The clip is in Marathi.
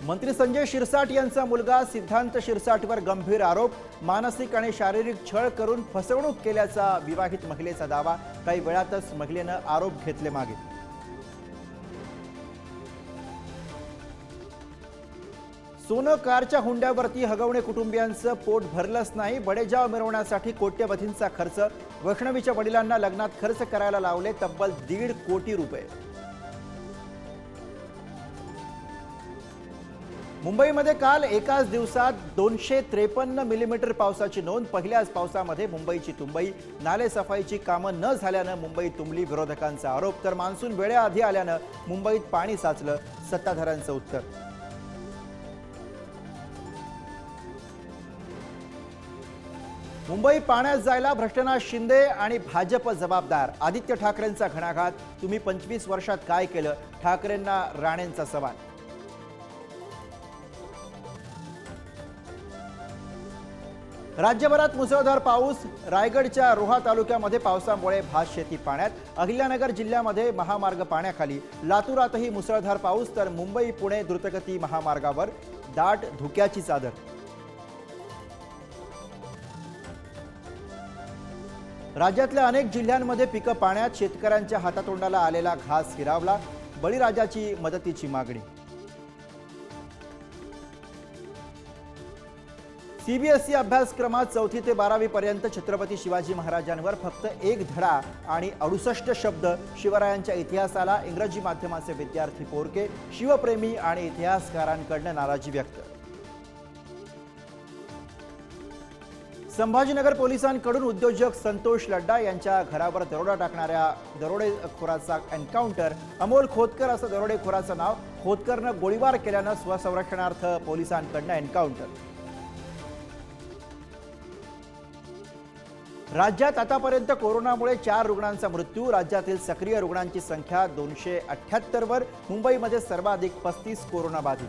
मंत्री संजय शिरसाट यांचा मुलगा सिद्धांत शिरसाटवर गंभीर आरोप, मानसिक आणि शारीरिक छळ करून फसवणूक केल्याचा विवाहित महिलेचा दावा। काही वेळातच महिलेने आरोप घेतले मागे। सोनं कारच्या हुंड्यावरती हगवणे कुटुंबियांचं पोट भरलंच नाही। बडेजाव मिरवण्यासाठी कोट्यवधींचा खर्च, वैष्णवीच्या वडिलांना लग्नात खर्च करायला लावले तब्बल 1.5 कोटी रुपये। मुंबईमध्ये काल एकाच दिवसात 253 मिलीमीटर पावसाची नोंद। पहिल्याच पावसामध्ये मुंबईची तुंबई, नाले सफाईची कामं न झाल्यानं मुंबई तुंबली, विरोधकांचा आरोप। तर मान्सून वेळेआधी आल्यानं मुंबईत पाणी साचलं, सत्ताधाऱ्यांचं उत्तर। मुंबई पाण्यात जायला भ्रष्टनाथ शिंदे आणि भाजप जबाबदार। आदित्य ठाकरेंचा घणाघात, तुम्ही 25 वर्षात काय केलं, ठाकरेंना राणेंचा सवाल। राज्यभरात मुसळधार पाऊस, रायगडच्या रोहा तालुक्यामध्ये पावसामुळे भातशेती पाण्यात, अहिल्यानगर जिल्ह्यामध्ये महामार्ग पाण्याखाली, लातूरातही मुसळधार पाऊस, तर मुंबई पुणे द्रुतगती महामार्गावर दाट धुक्याची चादर। राज्यातल्या अनेक जिल्ह्यांमध्ये पिकं पाण्यात, शेतकऱ्यांच्या हातातोंडाला आलेला घास हिरावला, बळीराजाची मदतीची मागणी। सीबीएसई अभ्यासक्रमात 4थी ते 12वी पर्यंत छत्रपती शिवाजी महाराजांवर फक्त 1 धडा आणि 68 शब्द। शिवरायांच्या इतिहासाला इंग्रजी माध्यमाचे विद्यार्थी पोरके, शिवप्रेमी आणि इतिहासकारांकडून नाराजी व्यक्त। संभाजीनगर पोलिसांकडून उद्योजक संतोष लड्डा यांच्या घरावर दरोडा टाकणाऱ्या दरोडेखोराचा एन्काउंटर। अमोल खोतकर असं दरोडेखोराचं नाव। खोतकरनं गोळीबार केल्यानं स्वसंरक्षणार्थ पोलिसांकडून एन्काउंटर। राज्यात आतापर्यंत कोरोनामुळे 4 रुग्णांचा मृत्यू। राज्यातील सक्रिय रुग्णांची संख्या 278 वर। मुंबईमध्ये सर्वाधिक 35 कोरोना बाधित।